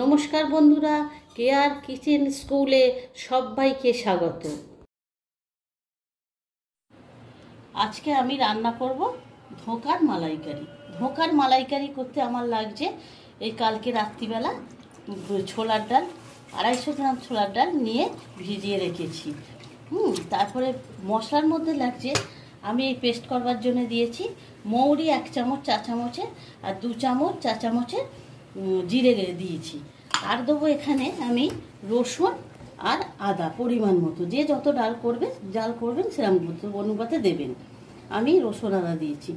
নমস্কার বন্ধুরা, care kitchen স্কুলে সবাইকে স্বাগত। আজকে আমি রান্না করব ধোকার মালাইকারি। ধোকার মালাইকারি করতে আমার লাগছে এই কালকে রাত্রিবেলা ছোলার ডাল, 250 গ্রাম ছোলার ডাল নিয়ে ভিজিয়ে রেখেছি। তারপরে মশলার মধ্যে লাগছে, আমি এই পেস্ট করবার জন্য দিয়েছি মৌরি 1 চামচ চা চামচের, আর 2 চামচ চা চামচের জিরে দিয়েছি। আর দেবো এখানে আমি রসুন আর আদা পরিমাণ মতো, যে যত ডাল করবেন সেরকম অনুপাতে দেবেন। আমি রসুন আদা দিয়েছি।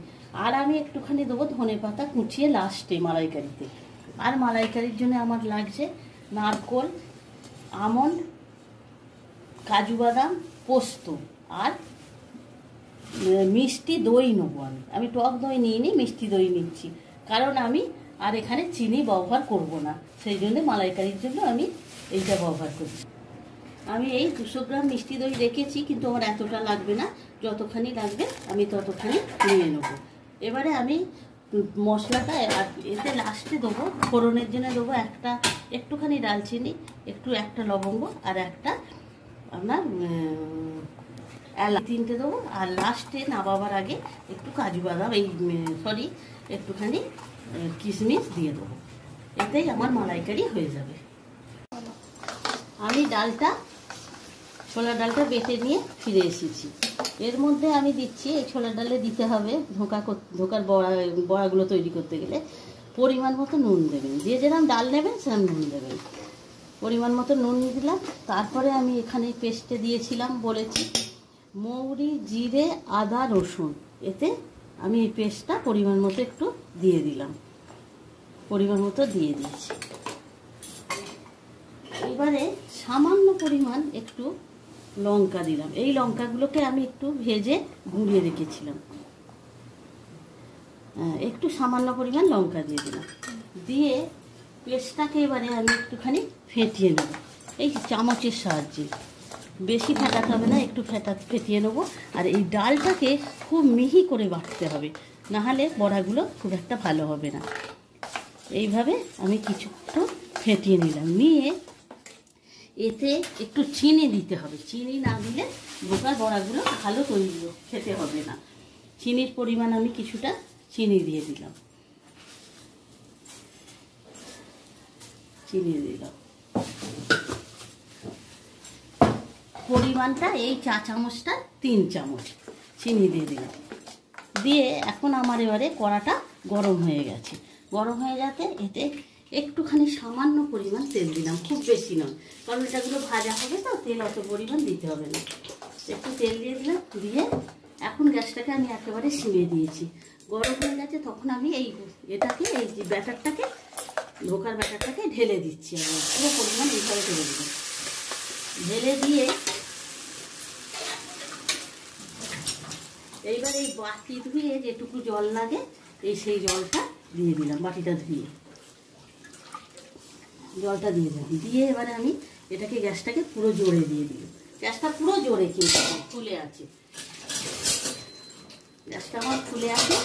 আর আমি একটুখানি দেবো ধনে পাতা কুচিয়ে লাস্টে মালাইকারিতে। আর মালাইকারির জন্য আমার লাগছে নারকোল, আমন্ড, কাজু বাদাম, পোস্ত আর মিষ্টি দই নেবো। আমি টক দই নিইনি, মিষ্টি দই নিচ্ছি, কারণ আমি আর এখানে চিনি ব্যবহার করব না, সেই জন্য মালাইকারির জন্য আমি এইটা ব্যবহার করছি। আমি এই 200 গ্রাম মিষ্টি দই রেখেছি, কিন্তু আমার এতটা লাগবে না, যতখানি লাগবে আমি ততখানি নিয়ে নেব। এবারে আমি মশলাটা এতে লাস্টে দেবো, ফোড়নের জন্য দেবো একটুখানি দালচিনি, একটা লবঙ্গ আর একটা আপনার এলাচ, 3টে দেবো। আর লাস্টে নামাবার আগে একটু কাজু বাদাম একটুখানি কিশমিশ দিয়ে দেবো। এতেই আমার মালাইকারি হয়ে যাবে। আমি ছোলার ডালটা বেটে নিয়ে ফিরে এসেছি। এর মধ্যে আমি দিচ্ছি, এই ছোলার ডালে দিতে হবে ধোকার বড়াগুলো তৈরি করতে গেলে পরিমাণ মতো নুন দেবেন। যে যেরকম ডাল নেবেন সেরকম নুন দেবেন। পরিমাণ মতো নুন দিলাম। তারপরে আমি এখানে পেস্টে দিয়েছিলাম বলেছি মৌরি, জিরে, আদা, রসুন। এতে আমি এই পেস্টটা পরিমাণ মতো একটু দিয়ে দিলাম, পরিমাণ মতো দিয়ে দিয়েছি। এবারে সামান্য পরিমাণ একটু লঙ্কা দিলাম। এই লঙ্কাগুলোকে আমি একটু ভেজে গুঁড়িয়ে রেখেছিলাম। একটু সামান্য পরিমাণ লঙ্কা দিয়ে দিলাম। দিয়ে পেস্টটাকে এবারে আমি একটুখানি ফেটিয়ে নেব এই চামচের সাহায্যে। বেশি ফেটাতে হবে না, একটু ফেটিয়ে নেবো। আর এই ডালটাকে খুব মিহি করে বাটতে হবে, নাহলে বড়াগুলো খুব একটা ভালো হবে না। এইভাবে আমি কিছুটা ফেটিয়ে নিলাম। নিয়ে এতে একটু চিনি দিতে হবে। চিনি না দিলে ধোকার বড়াগুলো ভালো খেতে হবে না। চিনির পরিমাণ আমি কিছুটা চিনি দিয়ে দিলাম। পরিমাণটা এই চা চামচটা 3 চামচ চিনি দিয়ে দিলাম। দিয়ে এখন আমার এবারে কড়াটা গরম হয়ে গেছে। গরম হয়ে যাতে এতে একটুখানি সামান্য পরিমাণ তেল দিলাম, খুব বেশি নয়, কারণ এটাগুলো ভাজা হবে তো, তেল অত পরিমাণ দিতে হবে না। একটু তেল দিয়ে দিলাম। দিয়ে এখন গ্যাসটাকে আমি একেবারে সিমে দিয়েছি। গরম হয়ে গেছে, তখন আমি এই যে ধোকার ব্যাটারটাকে ঢেলে দিচ্ছি। আমি পুরো পরিমাণ এইভাবে ঢেলে দিলাম। ঢেলে দিয়ে এইবার এই বাটি ধুয়ে যেটুকু জল লাগে সেই জলটা দিয়ে দিলাম। বাটিটা ধুয়ে জলটা দিয়ে দিলাম। দিয়ে এবারে আমি এটাকে গ্যাসটাকে পুরো জোরে দিয়ে দিলাম। গ্যাসটা পুরো জোরে, কিন্তু ফুলে আছে, গ্যাসটা আমার ফুলে আছে।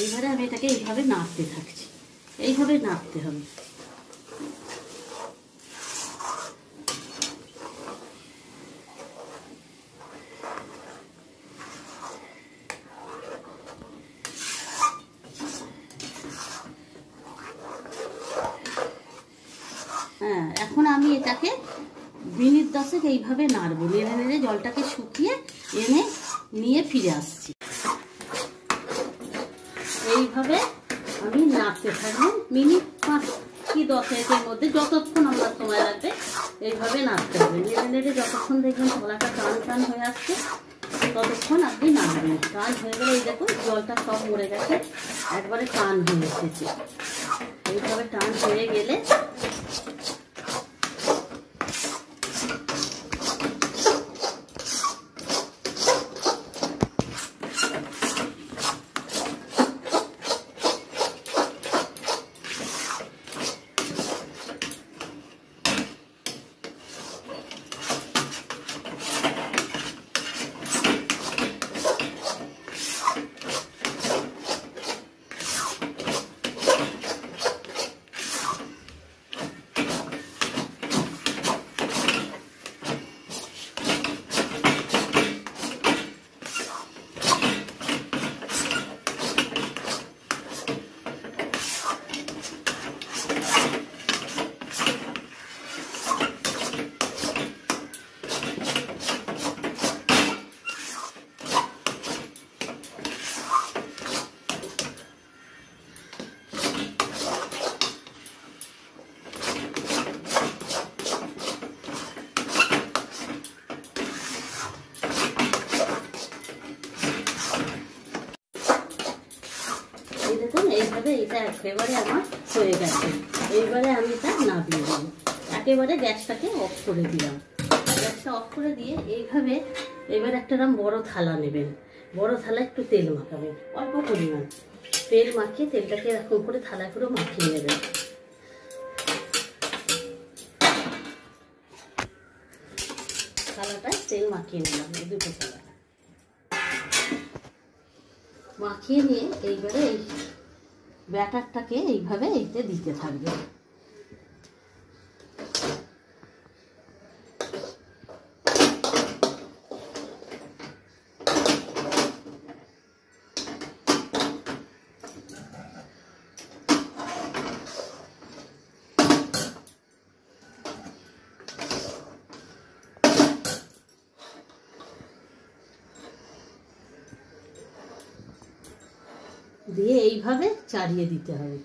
এইবারে আমি এটাকে এইভাবে নাড়তে থাকছি। এইভাবে নাড়তে হবে। এখন আমি এটাকে মিনিট 10 এইভাবে নাড়বো। নেড়ে নেড়ে জলটাকে শুকিয়ে এনে নিয়ে ফিরে আসছি। এইভাবে আমি নাড়তে থাকবো মিনিট 5 কি 10 মধ্যে, যতক্ষণ আমার সময় লাগবে এইভাবে নাড়তে হবে। নেড়ে নেড়ে যতক্ষণ দেখবেন ছোলাটা টান হয়ে আসছে ততক্ষণ আপনি নাড়বেন। টান হয়ে গেলে এই দেখুন জলটা সব মরে গেছে, একবারে টান হয়ে এসেছে। এইভাবে টান হয়ে গেলে এইভাবে এটা একেবারে আমার হয়ে গেছে। এইবারে আমি এটা নামিয়ে দেবো। একেবারে গ্যাসটাকে অফ করে দিলাম। গ্যাসটা অফ করে দিয়ে এইভাবে এবার একটা বড় থালা নেবেন। বড় থালা একটু তেল মাখাবেন, অল্প পরিমাণ তেল মাখিয়ে তেলটাকে এরকম করে থালায় পুরো মাখিয়ে নেবেন। থালাটায় তেল মাখিয়ে নিলাম, এই দুটো থালা মাখিয়ে নিয়ে এইবারে এই ব্যাটারটাকে এইভাবে এইতে দিতে থাকবে। দিয়ে এইভাবে চাড়িয়ে দিতে হবে।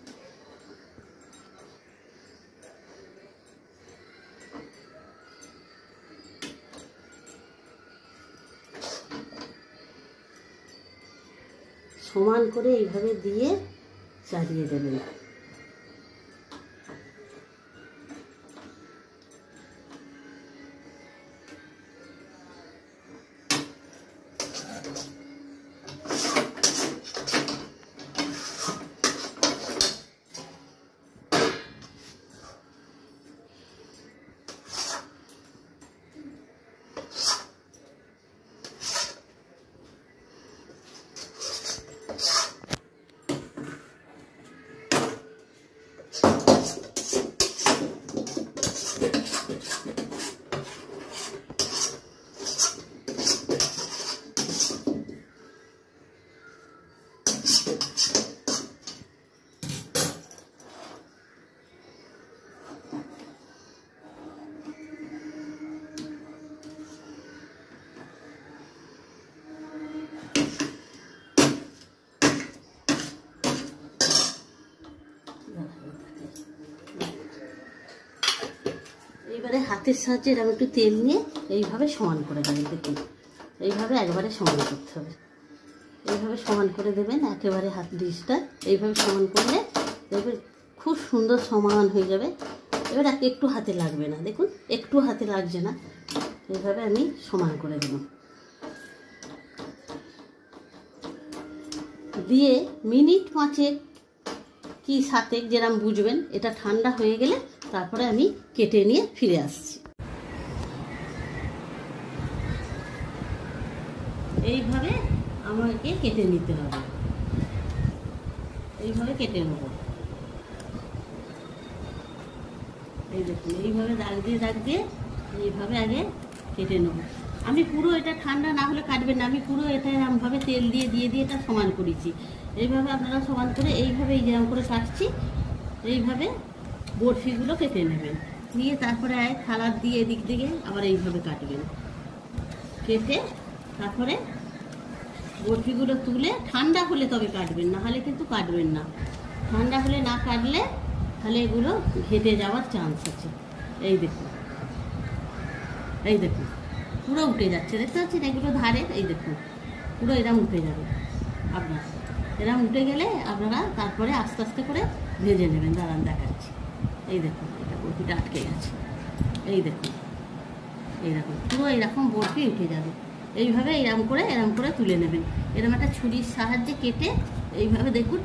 সমান করে এইভাবে দিয়ে চাড়িয়ে দেবেন। এইবারে হাতের সাহায্যে এরকম একটু তেল নিয়ে এইভাবে সমান করে দেবেন। দেখুন এইভাবে একবারে সমান করতে হবে। এইভাবে সমান করে দেবেন একেবারে হাত ডিশটা এইভাবে সমান করলে দেখবেন খুব সুন্দর সমান হয়ে যাবে। এবার একটু হাতে লাগবে না, দেখুন একটু হাতে লাগছে না। এইভাবে আমি সমান করে দেব। দিয়ে মিনিট 5 কি 7 যেরকম বুঝবেন, এটা ঠান্ডা হয়ে গেলে তারপরে আমি কেটে নিয়ে ফিরে আসছি। এইভাবে আমাকে কেটে নিতে হবে, এইভাবে কেটে নেব। এই দেখুন এইভাবে দাগ দিয়ে এইভাবে আগে কেটে নেব। আমি পুরো এটা ঠান্ডা না হলে কাটবেন না, আমি পুরো এটা এরকমভাবে তেল দিয়ে এটা সমান করেছি। এইভাবে আপনারা সমান করে এইভাবে যেরকম করে কাটছি এইভাবে বরফিগুলো কেটে নেবেন। নিয়ে তারপরে থালার দিয়ে এদিক দিকে আবার এইভাবে কাটবেন। কেটে তারপরে বরফিগুলো তুলে ঠান্ডা হলে তবে কাটবেন, না হলে কিন্তু কাটবেন না। ঠান্ডা হলে না কাটলে তাহলে এগুলো ঘেটে যাওয়ার চান্স আছে। এই দেখুন পুরো উঠে যাচ্ছে, দেখতে পাচ্ছেন এগুলো ধারে। এই দেখুন পুরো এরম উঠে যাবে। আপনার এরম উঠে গেলে আপনারা তারপরে আস্তে আস্তে করে ভেজে নেবেন। দাঁড়ান দেখাচ্ছি। এই দেখুন এটা বরফিটা আটকে গেছে। এই দেখুন এইরকম পুরো এইরকম বরফি উঠে যাবে। এইভাবে এরম করে তুলে নেবেন। এরকম একটা ছুরির সাহায্যে কেটে এইভাবে দেখুন,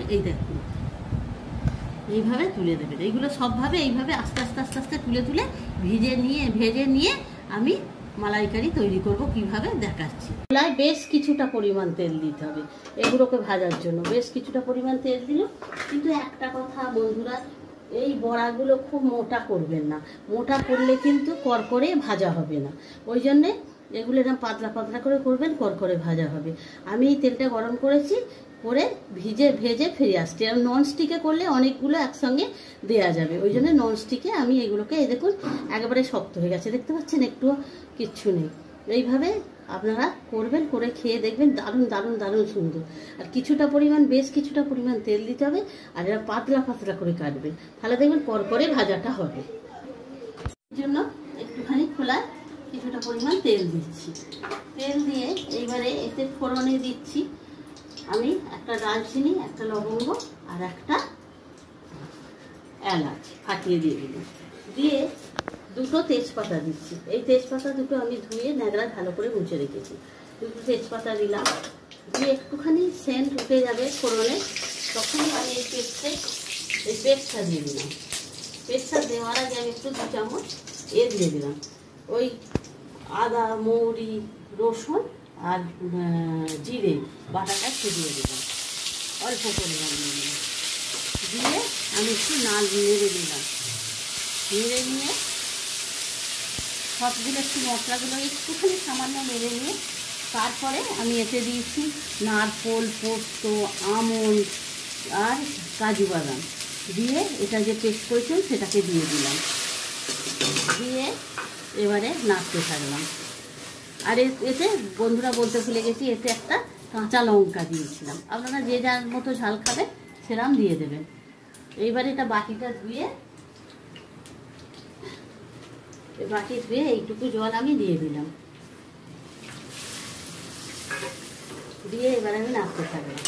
এইভাবে তুলে দেবেন। এইগুলো সবভাবে এইভাবে আস্তে আস্তে তুলে ভেজে নিয়ে আমি মালাইকারি তৈরি করব কিভাবে দেখাচ্ছি। কড়াই বেশ কিছুটা পরিমাণ তেল দিতে হবে এগুলোকে ভাজার জন্য। বেশ কিছুটা পরিমাণ তেল দিল। কিন্তু একটা কথা বন্ধুরা, এই বড়াগুলো খুব মোটা করবেন না। মোটা করলে কিন্তু করকরে ভাজা হবে না। ওই জন্যে এগুলো এরকম পাতলা করে করবেন, করকরে ভাজা হবে। আমি এই তেলটা গরম করেছি, করে ভেজে ফিরে আসছি। আর ননস্টিকে করলে অনেকগুলো একসঙ্গে দেয়া যাবে। ওই জন্য ননস্টিকে আমি এগুলোকে এই দেখুন একেবারে শক্ত হয়ে গেছে, দেখতে পাচ্ছেন একটু কিচ্ছু নেই। এইভাবে আপনারা করবেন, করে খেয়ে দেখবেন দারুণ সুন্দর। আর বেশ কিছুটা পরিমাণ তেল দিতে হবে। আর এরা পাতলা করে কাটবেন, তাহলে দেখবেন করকরে ভাজাটা হবে। এই জন্য একটুখানি খোলায় কিছুটা পরিমাণ তেল দিচ্ছি। তেল দিয়ে এইবারে এতে ফোড়নে দিচ্ছি আমি একটা দারচিনি, একটা লবঙ্গ আর একটা এলাচ ফাটিয়ে দিয়ে দিলাম। দিয়ে দুটো তেজপাতা দিচ্ছি। এই তেজপাতা দুটো আমি ধুয়ে ন্যাকড়া ভালো করে মুছে রেখেছি। দুটো তেজপাতা দিলাম, দিয়ে একটুখানি সেন্ট উঠে যাবে ফোড়নে, তখনই আমি এই পেস্টটা দিয়ে দিলাম। পেস্টটা দেওয়ার আগে আমি একটু 2 চামচ দিয়ে দিলাম, ওই আদা, মৌরি, রসুন আর জিরে বাটাটা দিয়ে দিলাম, অল্প পরিমাণ দিয়ে আমি একটু নেড়ে দিলাম। নেড়ে নিয়ে সবগুলো একটু মশলাগুলো একটুখানি সামান্য নেড়ে নিয়ে তারপরে আমি এতে দিয়েছি নারকোল, পোস্ত, আমন্ড আর কাজু বাদাম দিয়ে এটা যে পেস্ট করেছিলাম সেটাকে দিয়ে দিলাম। দিয়ে এবারে নাড়তে থাকলাম। আর এতে বন্ধুরা বলতে ভুলে গেছি, এতে একটা কাঁচা লঙ্কা দিয়েছিলাম। আপনারা যে যার মতো ঝাল খাবে সেরকম দিয়ে দেবেন। এইবারে এটা বাটিটা ধুয়ে এইটুকু জল আমি দিয়ে দিলাম। দিয়ে এবার আমি নাড়তে থাকলাম।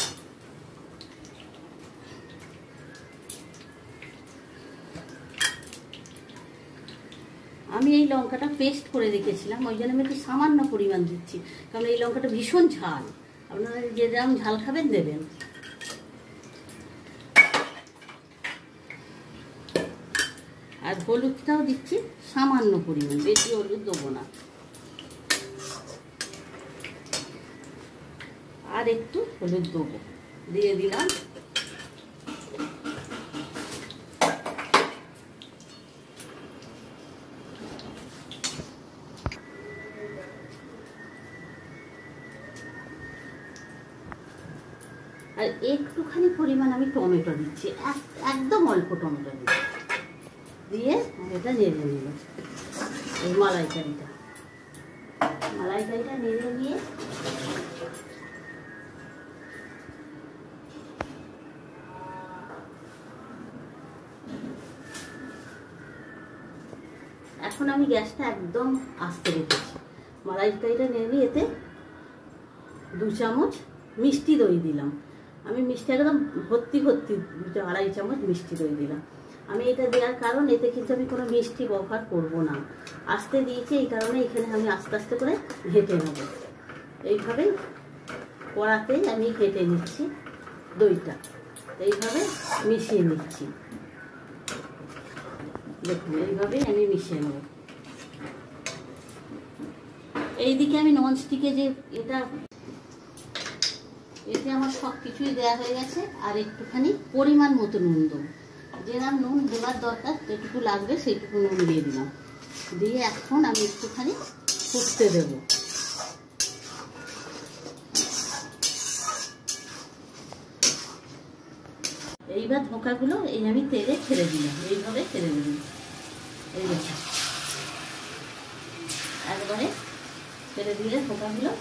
আমি এই লঙ্কাটা পেস্ট করে রেখেছিলাম, ওই জন্য আমি একটু সামান্য পরিমাণ দিচ্ছি, কারণ এই লঙ্কাটা ভীষণ ঝাল। আপনারা যে যেরকম ঝাল খাবেন দেবেন। আর হলুদটাও দিচ্ছি সামান্য পরিমাণ, বেশি হলুদ দেবো না। আর একটু হলুদ দেবো, দিয়ে দিলাম। আর একটুখানি পরিমাণ আমি টমেটো দিচ্ছি, একদম অল্প টমেটো দিচ্ছি। দিয়ে এটা নেড়ে নিল। এই মালাইকারিটা নেড়ে নিয়ে এখন আমি গ্যাসটা একদম আস্তে রেখেছি। মালাইকারিটা নেড়ে এতে 2 চামচ মিষ্টি দই দিলাম। আমি মিষ্টি একদম ভর্তি 2.5 চামচ মিষ্টি দই দিলাম। আমি এটা দেওয়ার কারণ, এতে কিন্তু আমি কোনো মিষ্টি ব্যবহার করব না। আস্তে দিয়েছি এই কারণে এখানে আমি আস্তে আস্তে করে ঘেটে নেব। এইভাবে কড়াতেই আমি ঘেটে নিচ্ছি দইটা, এইভাবে মিশিয়ে নিচ্ছি। দেখুন এইভাবেই আমি মিশিয়ে নেব। এইদিকে আমি ননস্টিকে যে এতে আমার সব কিছুই দেওয়া হয়ে গেছে। আর একটুখানি পরিমাণ মতো নুন দেবো, যেরকম নুন দেওয়ার দরকার যেটুকু লাগবে সেইটুকু নুন দিয়ে দিলাম। দিয়ে এখন আমি একটুখানি ফুটতে দেব। এইবার ধোকাগুলো আমি তেলে ছেড়ে দিলাম, এইভাবে ছেড়ে দিলাম। এই দেখুন একবারে ছেড়ে দিলে ধোকাগুলো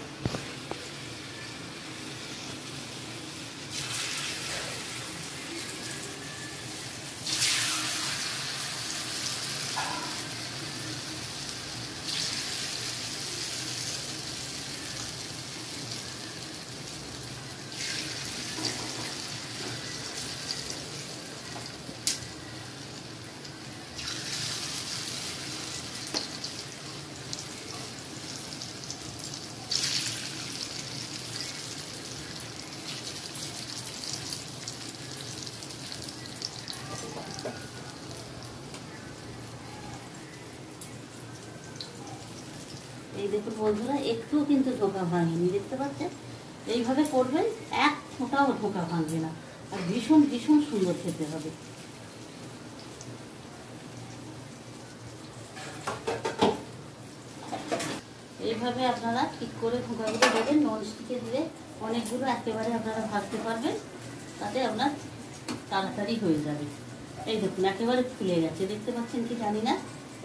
এই দেখুন বন্ধুরা, একটুও কিন্তু ধোকা ভাঙেনি, দেখতে পাচ্ছেন? এইভাবে করবেন, এক ফোঁটাও ধোকা ভাঙবে না। আর ভীষণ ভীষণ সুন্দর খেতে হবে। এইভাবে আপনারা ঠিক করে ধোকাগুলো দেবেন। ননস্টিকে দিলে অনেকগুলো একেবারে আপনারা ভাজতে পারবেন, তাতে আপনার তাড়াতাড়ি হয়ে যাবে। এই দেখুন একেবারে ফুলে গেছে, দেখতে পাচ্ছেন কি জানি না।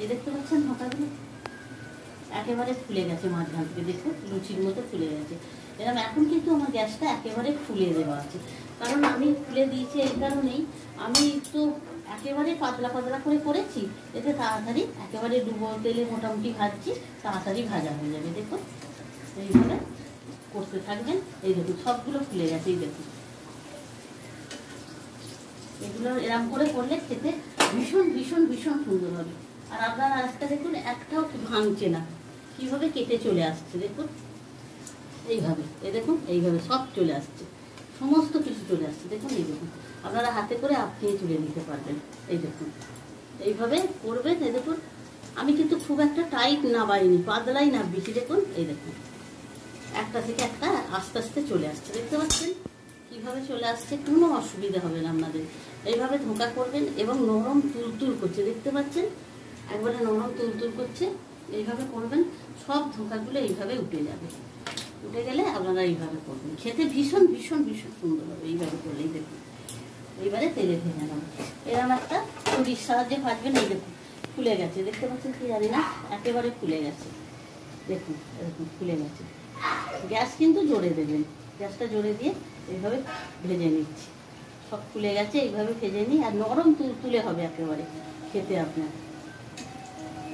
এই দেখতে পাচ্ছেন ধোকাগুলো একেবারে ফুলে গেছে, মাঝখান থেকে দেখুন লুচির মতো ফুলে গেছে। এরকম এখন কিন্তু আমার গ্যাসটা একেবারে ফুলে দেওয়া আছে, কারণ আমি ফুলে দিয়েছি এই কারণেই, আমি তো একেবারে পাতলা পাতলা করে করেছি, এতে তাড়াতাড়ি একেবারে ডুবো তেলে মোটামুটি ভাজছি, তাড়াতাড়ি ভাজা হয়ে যাবে। দেখুন এইভাবে করতে থাকবেন। এই দেখুন সবগুলো ফুলে গেছে, এই দেখুন এগুলো এরম করে করলে খেতে ভীষণ ভীষণ ভীষণ সুন্দর হবে। আর আপনারা আজকে দেখুন একটাও ভাঙছে না, কীভাবে কেটে চলে আসছে দেখুন, এইভাবে দেখুন এইভাবে সব চলে আসছে, সমস্ত কিছু চলে আসছে দেখুন। এই দেখুন আপনারা হাতে করে আপনিই তুলে নিতে পারবেন। এই দেখুন এইভাবে করবেন। এই দেখুন আমি কিন্তু খুব একটা টাইট নাবাইনি, পাতলাই নাববিছি দেখুন। এই দেখুন একটা থেকে একটা আস্তে আস্তে চলে আসছে, দেখতে পাচ্ছেন কীভাবে চলে আসছে, কোনো অসুবিধা হবে না আপনাদের। এইভাবে ধোঁকা করবেন এবং নরম তুলতুল করছে, দেখতে পাচ্ছেন একবারে নরম তুলতুল করছে। এইভাবে করবেন, সব ধোঁকাগুলো এইভাবে উঠে যাবে। উঠে গেলে আপনারা এইভাবে করবেন, খেতে ভীষণ ভীষণ ভীষণ সুন্দর হবে এইভাবে করলেই। দেখুন এইবারে তেলে ভেজে নেবেন, এরকম একটা ছুরির সাহায্যে ভাজবেন। এই দেখুন ফুলে গেছে, দেখতে পাচ্ছেন কি জানি না, একেবারে ফুলে গেছে দেখুন, এরকম ফুলে গেছে। গ্যাস কিন্তু জোরে দেবেন, গ্যাসটা জোরে দিয়ে এইভাবে ভেজে নিচ্ছি। সব ফুলে গেছে, এইভাবে ভেজে নিই। আর নরম তুলে হবে একেবারে খেতে আপনার।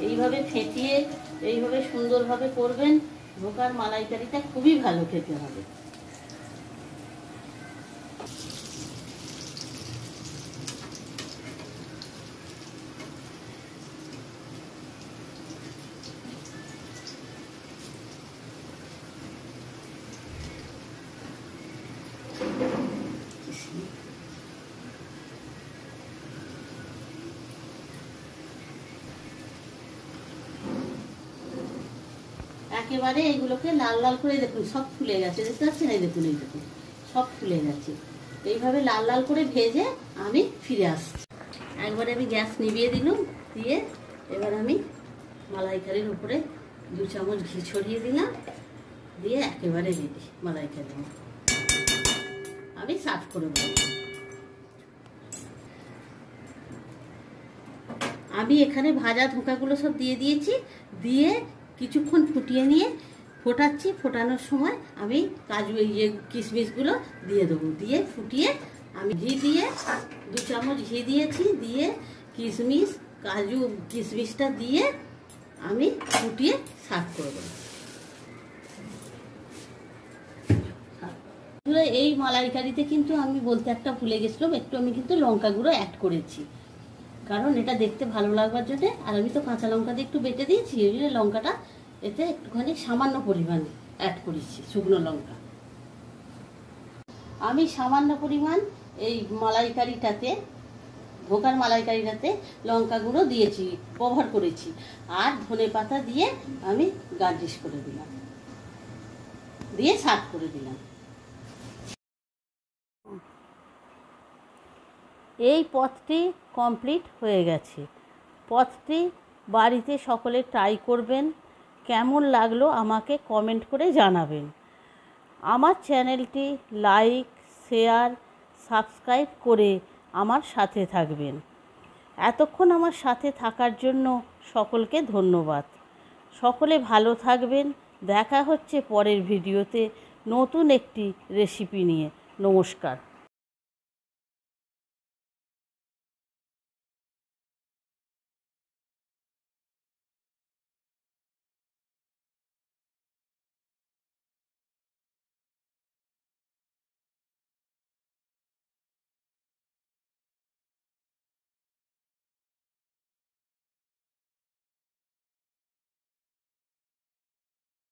এইভাবে ফেটিয়ে এইভাবে সুন্দরভাবে করবেন, ধোকার মালাইকারিটা খুবই ভালো খেতে হবে। একেবারে এইগুলোকে লাল লাল করে দেখুন সব ফুলে গেছে, দেখতে পাচ্ছেন এই দেখুন, এই দেখুন সব ফুলে গেছে। এইভাবে লাল লাল করে ভেজে আমি ফিরে আসছি। একবারে আমি গ্যাস নিভিয়ে দিলাম, দিয়ে এবার আমি মালাইকারির উপরে 2 চামচ ঘি ছড়িয়ে দিলাম, দিয়ে একেবারে রেডি মালাইকারি আমি সার্ভ করে দেবো। আমি এখানে ভাজা ধোঁকাগুলো সব দিয়ে দিয়েছি, দিয়ে কিছুক্ষণ ফুটিয়ে নিয়ে ফোটাচ্ছি। ফোটানোর সময় আমি কাজু কিশমিশগুলো দিয়ে দেবো, দিয়ে ফুটিয়ে আমি ঘি দিয়ে 2 চামচ ঘি দিয়েছি, দিয়ে কিশমিশ কাজু কিশমিশটা দিয়ে আমি ফুটিয়ে সার্ভ করে দেবো। এই মালাইকারিতে কিন্তু আমি বলতে একটা ভুলে গেছিলাম, একটু আমি কিন্তু লঙ্কা গুঁড়ো অ্যাড করেছি, কারণ এটা দেখতে ভালো লাগবার জন্য। আর আমি তো কাঁচা লঙ্কা দিয়ে একটু বেটে দিয়েছি, এই জন্য লঙ্কাটা এতে একটুখানি সামান্য পরিমাণে অ্যাড করেছি, শুকনো লঙ্কা। আমি সামান্য পরিমাণ এই মালাইকারিটাতে, ধোকার মালাইকারিটাতে লঙ্কা গুঁড়ো দিয়েছি, কভার করেছি, আর ধনে পাতা দিয়ে আমি গার্নিশ করে দিলাম, দিয়ে সার্ভ করে দিলাম। এই পথটি কমপ্লিট হয়ে গেছে। পথটি বাড়িতে সকলে ট্রাই করবেন, কেমন লাগলো আমাকে কমেন্ট করে জানাবেন। আমার চ্যানেলটি লাইক, শেয়ার, সাবস্ক্রাইব করে আমার সাথে থাকবেন। এতক্ষণ আমার সাথে থাকার জন্য সকলকে ধন্যবাদ। সকলে ভালো থাকবেন। দেখা হচ্ছে পরের ভিডিওতে নতুন একটি রেসিপি নিয়ে। নমস্কার।